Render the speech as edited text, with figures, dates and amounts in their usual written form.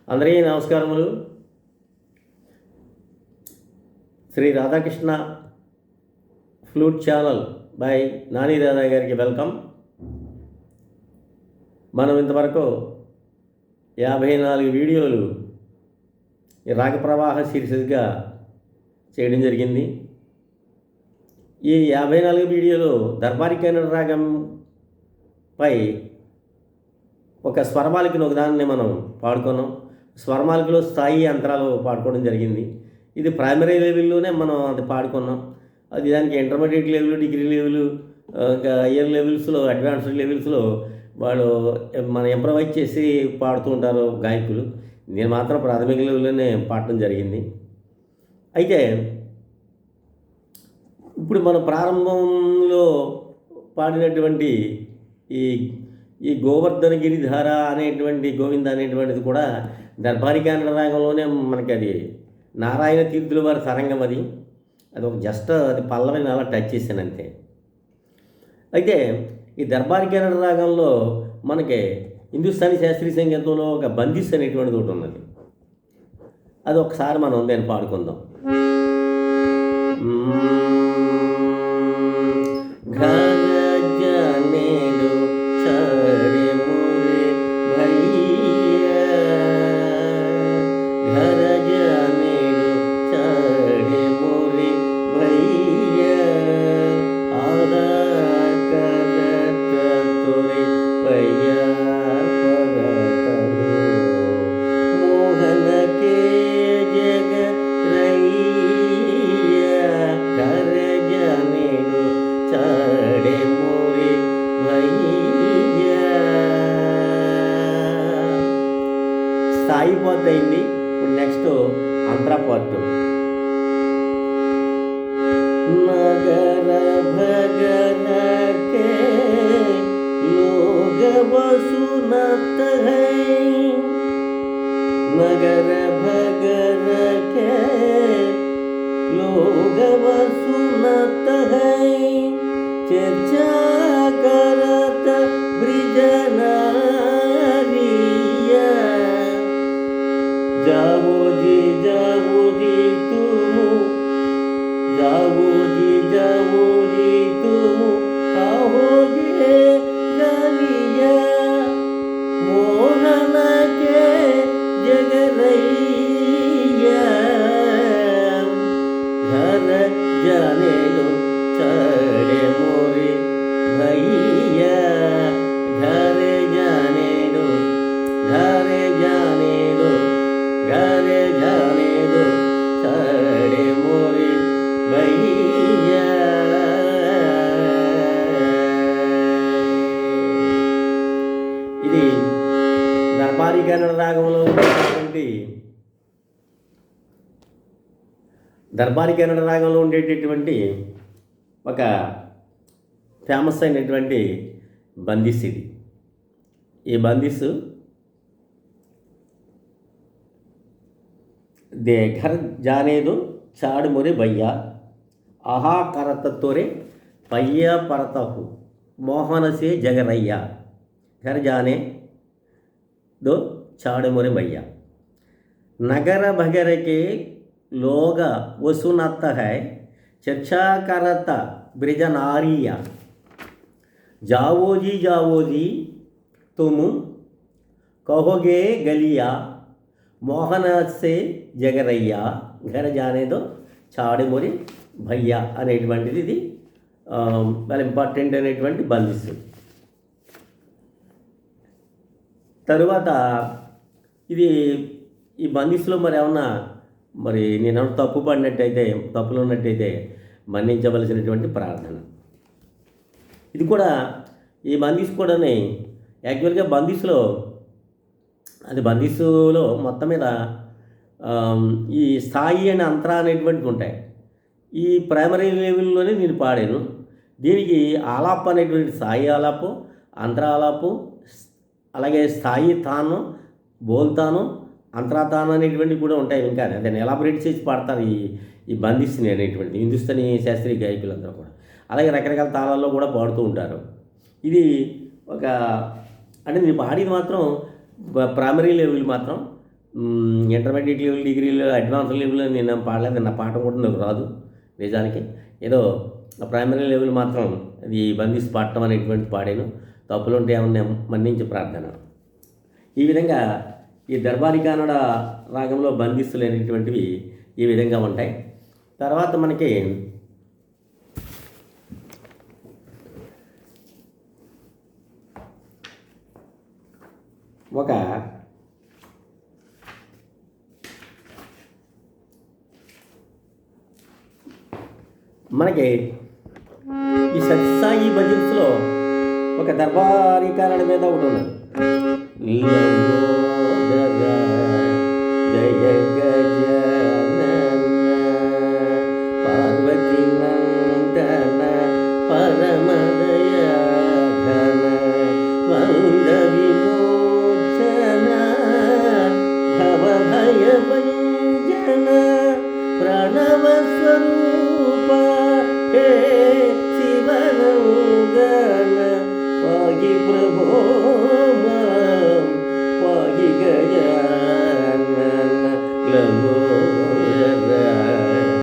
అందరికీ నమస్కారములు. Shri Radhakrishna flute channel by Nani Radha గారికి వెల్కమ్. మనం ఇంతవరకు 54 వీడియోలు ఈ రాగ ప్రవాహ సిరీస్గా చేయడం జరిగింది. ఈ 54 వీడియోలు దర్బారీ కన్నడ రాగంపై ఒక స్వరమాలికను ఒకదాన్ని మనం పాడుకున్నాం. స్వరమాలికలో స్థాయి అంతరాలు పాడుకోవడం జరిగింది. ఇది ప్రైమరీ లెవెల్లోనే మనం అది పాడుకున్నాం. అది దానికి ఇంటర్మీడియట్ లెవెల్, డిగ్రీ లెవెల్, ఇంకా హయ్యర్ లెవెల్స్లో, అడ్వాన్స్డ్ లెవెల్స్లో వాళ్ళు మనం ఇంప్రవైజ్ చేసి పాడుతూ ఉంటారు గాయకులు. నేను మాత్రం ప్రాథమిక లెవెల్లోనే పాడటం జరిగింది. అయితే ఇప్పుడు మన ప్రారంభంలో పాడినటువంటి ఈ గోవర్ధన గిరిధార అనేటువంటి గోవింద అనేటువంటిది కూడా దర్బారీ కన్నడ రాగంలోనే మనకి అది నారాయణ తీర్థుల వారి తరంగం. అది ఒక జస్ట్ అది పల్లవిని అలా టచ్ చేశాను అంతే. అయితే ఈ దర్బారీ కన్నడ రాగంలో మనకి హిందుస్థానీ శాస్త్రీయ సంగీతంలో ఒక బందిస్ అనేటువంటిది ఒకటి ఉన్నది. అది ఒకసారి మనం నేను పాడుకుందాం. స్థాయి పార్ట్ అయింది. ఇప్పుడు నెక్స్ట్ అంతరా పార్ట్. నగర భగన కే లోగ వసునత హై, నగర భగన కే లోగ వసునత హై, చర్చా करत ब्रिजना जाओ जी तुम, जाओ जी तुम कहोगे गलिया, मोहन के जगरैया, घर जाने दो चढ़े मोरे भैया, घर जाने दो, घर जाने दो, घर जाने दो चढ़े मोरे भैया. ఇది దర్బారీ కన్నడ రాగంలో ఉండేటటువంటి ఒక ఫేమస్ అయినటువంటి బందిస్ ఇది. ఈ బందిస్ దే ఘర్ జానే దో చాడు మొరే భయ్యా, ఆహా కరత తోరే పయ్యా పరతహు, మోహన సే జగరయ్యా, ఘర్ జానే దో చాడు మొరే భయ్యా, నగర భగర के लोग वसुनत है, चर्चा करत ब्रिज नारिया, जाओ जी तुम कहोगे गलिया, మోహన సే జగరయ్యా, ఘర జానేదో చాడు మొరి భయ్యా అనేటువంటిది ఇది చాలా ఇంపార్టెంట్ అనేటువంటి బందిస్. తరువాత ఇది ఈ బందిస్లో మరి ఏమన్నా నేను తప్పులు ఉన్నట్టయితే, మన్నించవలసినటువంటి ప్రార్థన. ఇది కూడా ఈ బందీస్ కూడా యాక్చువల్గా బందీసులో మొత్తం మీద ఈ స్థాయి అండ్ అంతరా అనేటువంటివి ఉంటాయి. ఈ ప్రైమరీ లెవెల్లోనే నేను పాడాను. దీనికి ఆలాప్ అనేటువంటి స్థాయి ఆలాపు, అంతరా ఆలాపు, అలాగే స్థాయి తాను, బోల్తాను, అంతరాతాను అనేటువంటివి కూడా ఉంటాయి. ఇంకా దాన్ని ఎలాబరేట్ చేసి పాడతారు ఈ బందిస్ని అనేటువంటి హిందుస్థానీ శాస్త్రీయ గాయకులందరూ కూడా. అలాగే రకరకాల తాళాల్లో కూడా పాడుతూ ఉంటారు. ఇది ఒక అంటే నేను పాడేది మాత్రం ప్రైమరీ లెవెల్ మాత్రం, intermediate level, degree level, advance లెవెల్లో నేను పాడలేదు. నా పాట కూడా నాకు రాదు నిజానికి. ఏదో ప్రైమరీ లెవెల్ మాత్రం అది బందిస్ పాడటం అనేటువంటి పాడాను. తప్పులుంటే ఏమన్నా మన్నించి ప్రార్థన. ఈ విధంగా ఈ దర్బారీ కానడ రాగంలో బందిస్తులు అనేటువంటివి ఈ విధంగా ఉంటాయి. తర్వాత మనకి ఒక ఈ సత్యసాయి భజన్స్లో ఒక దర్బారీ కానడ మీద ఒకటి ఉన్నది. జయ గజనన పార్వతీ నందన పరమదయ ఘన మంద విమోచన భవ భయ భంజన ప్రణవ స్వరూప హే శివనందన పాగి ప్రభో పాగి గజానన లంబోదర